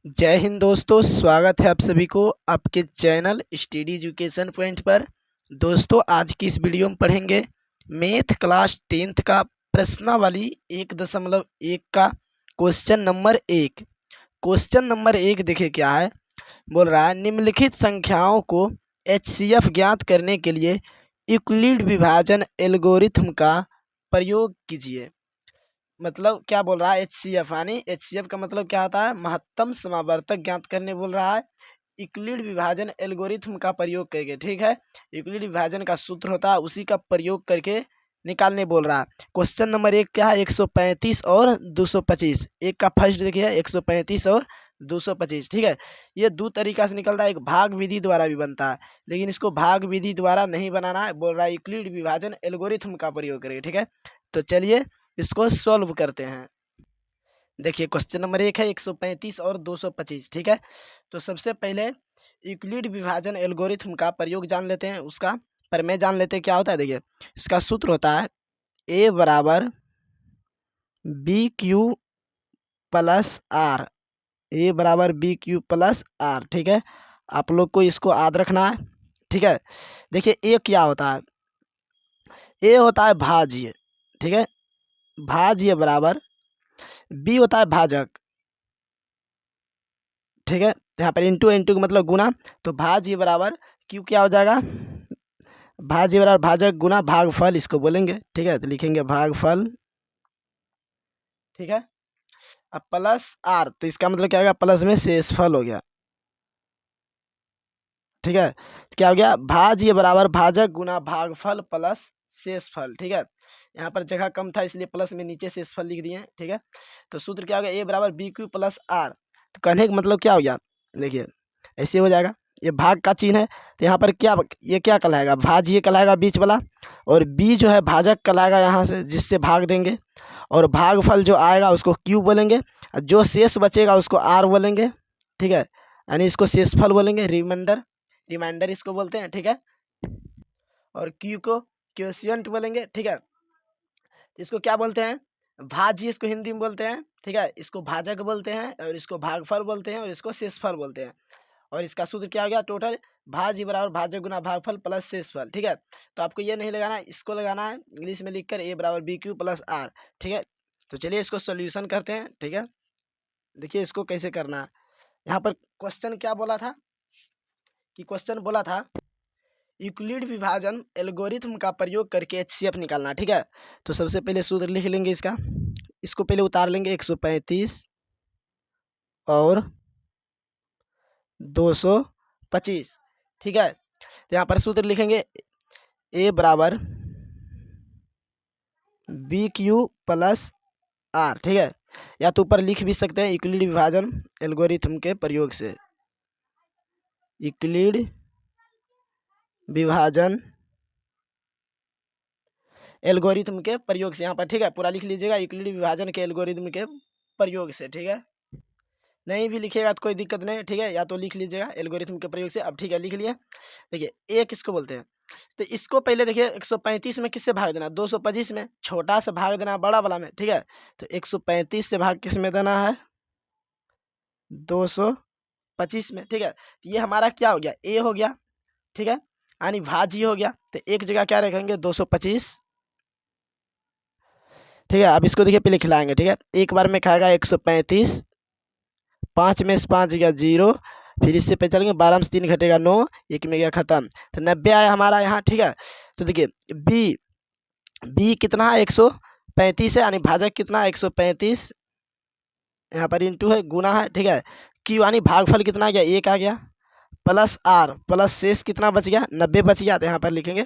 जय हिंद दोस्तों, स्वागत है आप सभी को आपके चैनल स्टडी एजुकेशन पॉइंट पर। दोस्तों, आज की इस वीडियो में पढ़ेंगे मैथ क्लास 10th का प्रश्नावली 1.1 का क्वेश्चन नंबर 1। क्वेश्चन नंबर 1 देखिए क्या है। बोल रहा है निम्नलिखित संख्याओं को HCF ज्ञात करने के लिए यूक्लिड विभाजन एल्गोरिथम का प्रयोग कीजिए। मतलब क्या बोल रहा है HCF, यानी HCF का मतलब क्या होता है, महत्तम समावर्तक ज्ञात करने बोल रहा है यूक्लिड विभाजन एल्गोरिथम का प्रयोग करके। ठीक है, यूक्लिड विभाजन का सूत्र होता है, उसी का प्रयोग करके निकालने बोल रहा है। क्वेश्चन नंबर 1 क्या है, 135 और 225। एक का फर्स्ट देखिए 135 और 225। ठीक है, ये दो तरीका से निकलता है, एक भाग विधि द्वारा भी बनता है, लेकिन इसको भाग विधि द्वारा नहीं बनाना है, बोल रहा है यूक्लिड विभाजन एल्गोरिथम का प्रयोग करेंगे। ठीक है, तो चलिए इसको सॉल्व करते हैं। देखिए क्वेश्चन नंबर 1 है 135 और 225। ठीक है, तो सबसे पहले यूक्लिड विभाजन एल्गोरिथम का प्रयोग जान लेते हैं, उसका प्रमेय जान लेते हैं क्या होता है। देखिए इसका सूत्र होता है A बराबर BQ प्लस आर। A बराबर BQ प्लस आर। ठीक है, आप लोग को इसको याद रखना है। ठीक है, देखिए A क्या होता है, A होता है भाज्य। ठीक है, भाज्य बराबर B होता है भाजक। ठीक है, यहाँ पर इंटू इंटू का मतलब गुना, तो भाज्य बराबर क्यू क्या हो जाएगा, भाज्य बराबर भाजक गुना भागफल इसको बोलेंगे। ठीक है, तो लिखेंगे भागफल। ठीक है, अब प्लस आर, तो इसका मतलब क्या हो गया, प्लस में शेषफल हो गया। ठीक है, तो क्या हो गया, भाज्य बराबर भाजक गुना भागफल प्लस शेषफल। ठीक है, यहाँ पर जगह कम था इसलिए प्लस में नीचे शेषफल लिख दिए। ठीक है, तो सूत्र क्या हो गया, ए बराबर बी क्यू प्लस आर। तो कहने का मतलब क्या हो गया, देखिए ऐसे हो जाएगा, ये भाग का चिन्ह है, तो यहाँ पर क्या, ये क्या कहलाएगा, भाज्य कहलाएगा बीच वाला, और बी जो है भाजक कहलाएगा यहाँ से जिससे भाग देंगे, और भागफल जो आएगा उसको क्यू बोलेंगे, और जो शेष बचेगा उसको आर बोलेंगे। ठीक है, यानी इसको शेषफल बोलेंगे, रिमाइंडर, रिमाइंडर इसको बोलते हैं। ठीक है, और क्यू को क्वोशिएंट बोलेंगे। ठीक है, इसको क्या बोलते हैं, भाज्य इसको हिंदी में बोलते हैं। ठीक है, इसको भाजक बोलते हैं, और इसको भागफल बोलते हैं, और इसको शेषफल बोलते हैं। और इसका सूत्र क्या हो गया, टोटल भाज्य बराबर भाजक गुना भागफल प्लस शेषफल। ठीक है, तो आपको ये नहीं लगाना है, इसको लगाना है इंग्लिश में लिखकर ए बराबर बी क्यू प्लस आर। ठीक है, तो चलिए इसको सोल्यूशन करते हैं। ठीक है, देखिए इसको कैसे करना है। यहाँ पर क्वेश्चन क्या बोला था, कि क्वेश्चन बोला था यूक्लिड विभाजन एल्गोरिथम का प्रयोग करके HCF निकालना। ठीक है, तो सबसे पहले सूत्र लिख लेंगे इसका, इसको पहले उतार लेंगे 135 और 225। ठीक है, तो यहाँ पर सूत्र लिखेंगे A बराबर BQ प्लस आर। ठीक है, या तो ऊपर लिख भी सकते हैं यूक्लिड विभाजन एल्गोरिथम के प्रयोग से, यूक्लिड विभाजन एल्गोरिथम के प्रयोग से, यहाँ पर ठीक है पूरा लिख लीजिएगा, यूक्लिड विभाजन के एल्गोरिथम के प्रयोग से। ठीक है, नहीं भी लिखिएगा तो कोई दिक्कत नहीं। ठीक है, या तो लिख लीजिएगा एल्गोरिथम के प्रयोग से। अब ठीक है, लिख लिए। देखिए ए किसको बोलते हैं, तो इसको पहले देखिए 135 में किससे भाग देना, 225 में, छोटा से भाग देना बड़ा वाला में। ठीक है, तो 135 से भाग किस में देना है, 225 में। ठीक है, तो ये हमारा क्या हो गया, ए हो गया। ठीक है, यानी भाज्य हो गया, तो एक जगह क्या रखेंगे 225। ठीक है, अब इसको देखिए पहले खिलाएंगे। ठीक है, एक बार में खाएगा 135, 5 में से 5 गया 0, फिर इससे पे चलेंगे 12 में से 3 घटेगा 9, एक में गया खत्म, तो 90 आया हमारा यहाँ। ठीक है, तो देखिए बी, बी कितना है 135 है, यानी भाजक कितना है 135, यहाँ पर इंटू है गुना है। ठीक है, क्यू यानी भागफल कितना आ गया, 1 आ गया, प्लस आर, प्लस शेष कितना बच गया, 90 बच गया, तो यहाँ पर लिखेंगे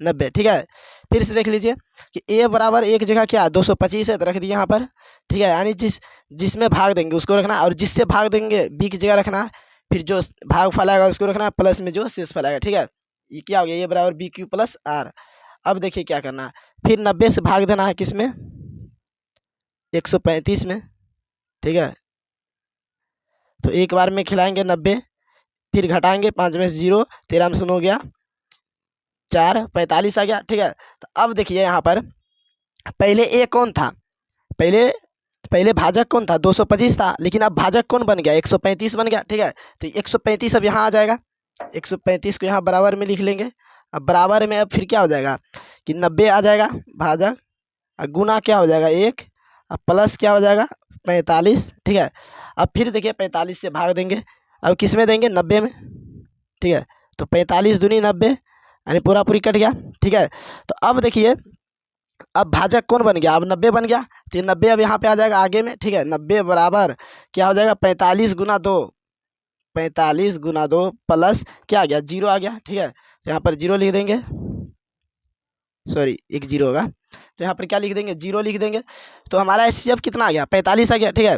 90। ठीक है, फिर से देख लीजिए कि ए बराबर एक जगह क्या 225 है, तो रख दिए यहाँ पर। ठीक है, यानी जिसमें भाग देंगे उसको रखना, और जिससे भाग देंगे बी की जगह रखना है, फिर जो भाग फल आएगा उसको रखना है, प्लस में जो शेष फल आएगा। ठीक है, ये क्या हो गया, ए बराबर बी क्यू प्लस आर। अब देखिए क्या करना है, फिर 90 से भाग देना है किसमें, 135 में। ठीक है, तो एक बार में खिलाएंगे 90, फिर घटाएंगे 5 में से 0, 13 में से 9 गया 4, 45 आ गया। ठीक है, तो अब देखिए यहाँ पर पहले ए कौन था, पहले पहले भाजक कौन था, 225 था, लेकिन अब भाजक कौन बन गया, 135 बन गया। ठीक है, तो 135 अब यहाँ आ जाएगा, 135 को यहाँ बराबर में लिख लेंगे। अब बराबर में अब फिर क्या हो जाएगा कि 90 आ जाएगा भाजक, और गुना क्या हो जाएगा 1, अब प्लस क्या हो जाएगा 45। ठीक है, अब फिर देखिए 45 से भाग देंगे, अब किस में देंगे, 90 में। ठीक है, तो 45 दूनी 90, यानी पूरा पूरी कट गया। ठीक है, तो अब देखिए अब भाजक कौन बन गया, अब 90 बन गया, तो ये 90 अब यहाँ पे आ जाएगा आगे में। ठीक है, 90 बराबर क्या हो जाएगा 45 गुना 2, 45 गुना 2 प्लस क्या आ गया, 0 आ गया। ठीक है, तो यहाँ पर 0 लिख देंगे, सॉरी एक 0 होगा, तो यहाँ पर क्या लिख देंगे, 0 लिख देंगे। तो हमारा एचसीएफ कितना आ गया, 45 आ गया। ठीक है,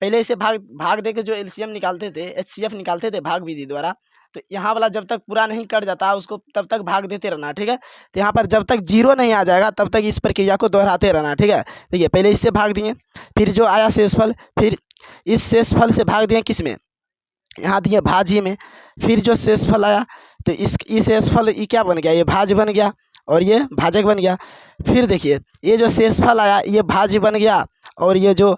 पहले इसे भाग भाग दे के जो एलसीएम निकालते थे, एचसीएफ निकालते थे भाग विधि द्वारा, तो यहाँ वाला जब तक पूरा नहीं कट जाता उसको तब तक भाग देते रहना। ठीक है, तो यहाँ पर जब तक 0 नहीं आ जाएगा तब तक इस प्रक्रिया को दोहराते रहना। ठीक है, देखिए पहले इससे भाग दिए, फिर जो आया शेषफल, फिर इस शेषफल से भाग दिए किस में, यहाँ दिए भाज्य में, फिर जो शेषफल आया तो इस शेषफल ये क्या बन गया, ये भाज्य बन गया और ये भाजक बन गया। फिर देखिए ये जो शेषफल आया ये भाज्य बन गया और ये जो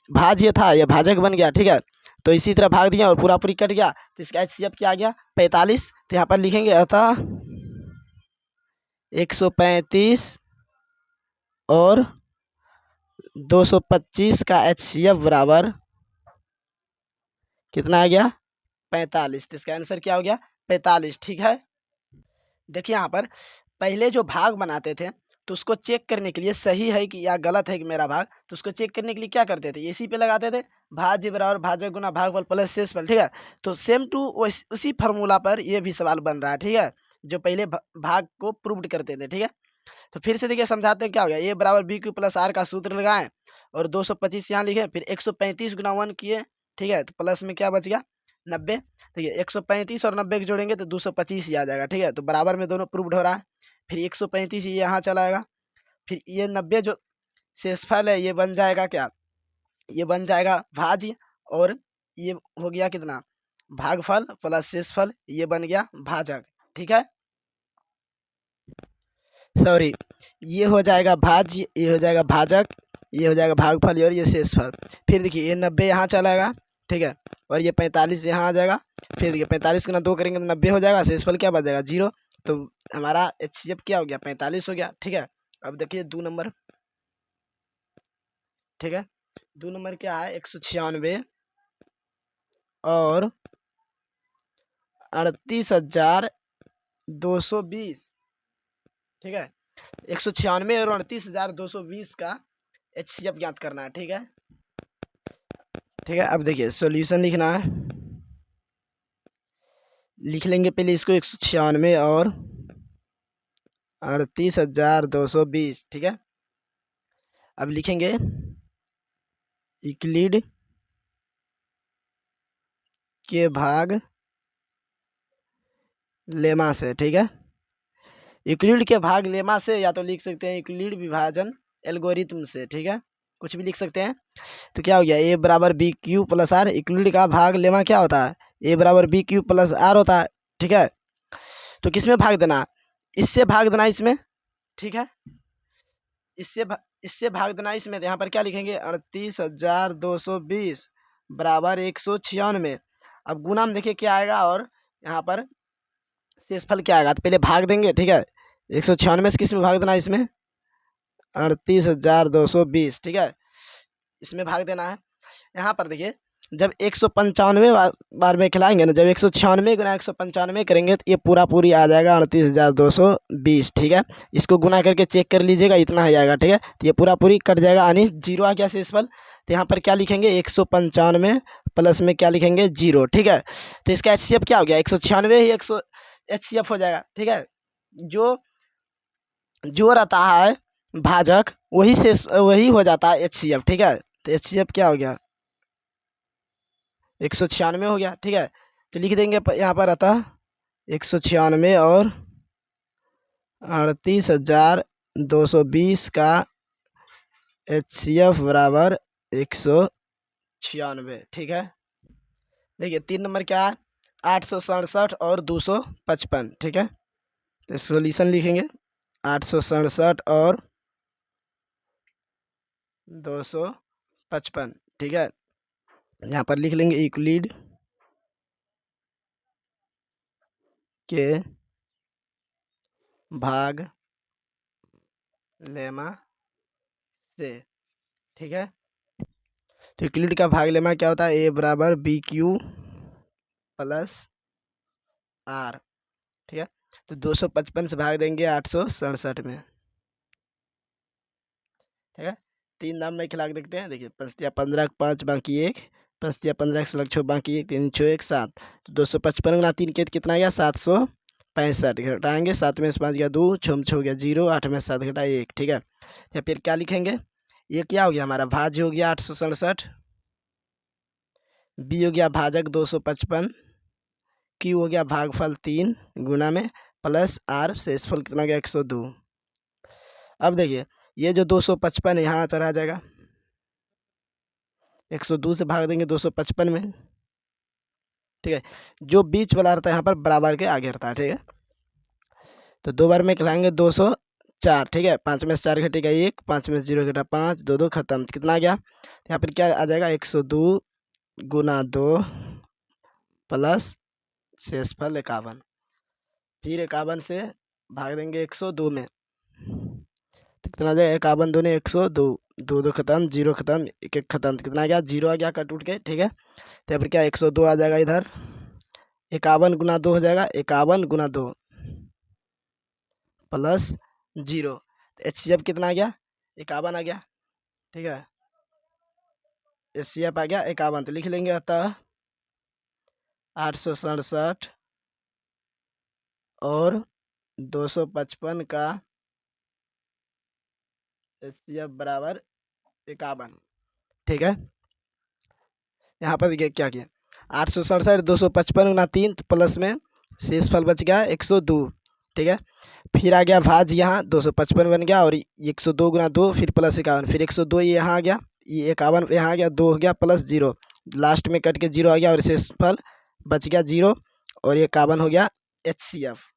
भाज्य था ये भाजक बन गया। ठीक है, तो इसी तरह भाग दिया और पूरा पूरी कट गया, तो इसका एचसीएफ क्या आ गया 45। तो यहाँ पर लिखेंगे अतः 135 और 225 का एचसीएफ बराबर कितना आ गया 45। तो इसका आंसर क्या हो गया 45। ठीक है, देखिए यहाँ पर पहले जो भाग बनाते थे तो उसको चेक करने के लिए सही है कि या गलत है कि मेरा भाग, तो उसको चेक करने के लिए क्या करते थे, इसी पे लगाते थे भाज्य बराबर भाजक गुना भागफल प्लस शेषफल। ठीक है, तो सेम टू उसी फार्मूला पर ये भी सवाल बन रहा है। ठीक है, जो पहले भाग को प्रूव्ड करते थे। ठीक है, तो फिर से देखिए समझाते हैं क्या हो गया, ए बराबर बी क्यू प्लस आर का सूत्र लगाएं और 225 यहाँ लिखे, फिर 135 गुना 1 किए। ठीक है, तो प्लस में क्या बच गया 90। देखिए 135 और 90 के जोड़ेंगे तो 225 ही आ जाएगा। ठीक है, तो बराबर में दोनों प्रूव्ड हो रहा है। फिर 135 ये यहाँ चला आएगा, फिर ये 90 जो शेषफल है ये बन जाएगा क्या, ये बन जाएगा भाज्य, और ये हो गया कितना भागफल प्लस शेषफल, ये बन गया भाजक। ठीक है, सॉरी ये हो जाएगा भाज्य, ये हो जाएगा भाजक, ये हो जाएगा भागफल और ये शेषफल। फिर देखिए ये 90 यहाँ चलाएगा। ठीक है, और ये 45 यहाँ आ जाएगा। फिर देखिए 45 गुना 2 करेंगे तो 90 हो जाएगा, शेषफल क्या बच जाएगा 0। तो हमारा एचसीएफ क्या हो गया 45 हो गया। ठीक है, अब देखिए 2 नंबर। ठीक है, 2 नंबर क्या है 196 और 38,220। ठीक है, 196 और 38,220 का एचसीएफ ज्ञात करना है। ठीक है, ठीक है, अब देखिए सॉल्यूशन लिखना है, लिख लेंगे पहले इसको 196 और 38,220। ठीक है, अब लिखेंगे यूक्लिड के भाग लेमा से। ठीक है, यूक्लिड के भाग लेमा से, या तो लिख सकते हैं यूक्लिड विभाजन एल्गोरिथम से। ठीक है, कुछ भी लिख सकते हैं। तो क्या हो गया ए बराबर B Q plus R, Euclid का भाग लेमा क्या होता है, ए बराबर बी क्यू प्लस आर होता है। ठीक है, तो किस में भाग देना, इससे भाग देना इसमें। ठीक है, इससे भाग देना इसमें, तो यहाँ पर क्या लिखेंगे 38,220 बराबर 196। अब गुना में देखिए क्या आएगा और यहाँ पर शेषफल क्या आएगा, तो पहले भाग देंगे। ठीक है, 196 से किस में भाग देना, इसमें 38,220। ठीक है, इसमें भाग देना है। यहाँ पर देखिए जब 195 बार में खिलाएंगे ना, जब 196 गुना 195 करेंगे तो ये पूरा पूरी आ जाएगा 38,220। ठीक है, इसको गुना करके चेक कर लीजिएगा, इतना ही आएगा। ठीक है, तो ये पूरा पूरी कट जाएगा, यानी 0 आ गया शेषफल। तो यहाँ पर क्या लिखेंगे 195 प्लस में क्या लिखेंगे 0। ठीक है, तो इसका एचसीएफ क्या हो गया 196 ही एचसीएफ हो जाएगा। ठीक है, जो जो रहता है भाजक वही शेष वही हो जाता है एचसीएफ। ठीक है, तो एचसीएफ क्या हो गया 196 हो गया। ठीक है, तो लिख देंगे यहाँ पर अतः 196 और 38,220 का एचसीएफ बराबर 196। ठीक है, देखिए 3 नंबर क्या है 867 और 255। ठीक है, तो सॉल्यूशन लिखेंगे 867 और 255। 55, ठीक है। यहाँ पर लिख लेंगे यूक्लिड के भाग लेमा से, ठीक है। तो यूक्लिड का भाग लेमा क्या होता है, ए बराबर बी क्यू प्लस आर, ठीक है। तो 255 से भाग देंगे 867 में, ठीक है। 3 दाम में खिला के देखते हैं। देखिए 5 15 5 बाकी 1, 5 15 16 6 बाकी 1, 3 6 1 7। तो 255 गुना 3 के कितना गया 765, घटाएंगे 7 में से 5 गया 2, 6 में 6 हो गया 0, 8 में 7 घटा 1, ठीक है। या फिर क्या लिखेंगे, ये क्या हो गया हमारा भाज्य हो गया 867, बी हो गया भाजक 255, क्यू हो गया भागफल 3 गुना में प्लस आर शेषफल कितना गया 102। अब देखिए ये जो 255 यहाँ पर आ जाएगा, 102 से भाग देंगे 255 में, ठीक है। जो बीच वाला रहता है यहाँ पर बराबर के आगे रहता है, ठीक है। तो 2 बार में खिलाएंगे 204, ठीक है। 5 में से 4 घटेगा 1, 5 में से 0 घटा 5, 2 2 खत्म, कितना आ गया यहाँ पर क्या आ जाएगा 102 गुना 2 प्लस शेषफल 51, फिर 51 से भाग देंगे 102 में, तो कितना आ जाएगा 51 दूनी 102, 2 2 खत्म, 0 खत्म, 1 1 खत्म, तो कितना आ गया 0 आ गया कट उठ के, ठीक है। तो फिर क्या 102 आ जाएगा इधर, 51 गुना 2 हो जाएगा 51 गुना 2 प्लस 0, तो HCF कितना आ गया 51 आ गया, ठीक है। HCF आ गया 51, तो लिख लेंगे अतः 867 और 255 का HCF बराबर 51, ठीक है। यहाँ पर देखिए क्या किया 867 255 गुना 3 प्लस में शेषफल बच गया 102, ठीक है। फिर आ गया भाज यहाँ 255 बन गया और 102 गुना 2 फिर प्लस 51, फिर 102 ये यहाँ आ गया, ये 51 यहाँ आ गया, 2 हो गया प्लस 0, लास्ट में कट के 0 आ गया और शेषफल बच गया 0 और ये 51 हो गया HCF।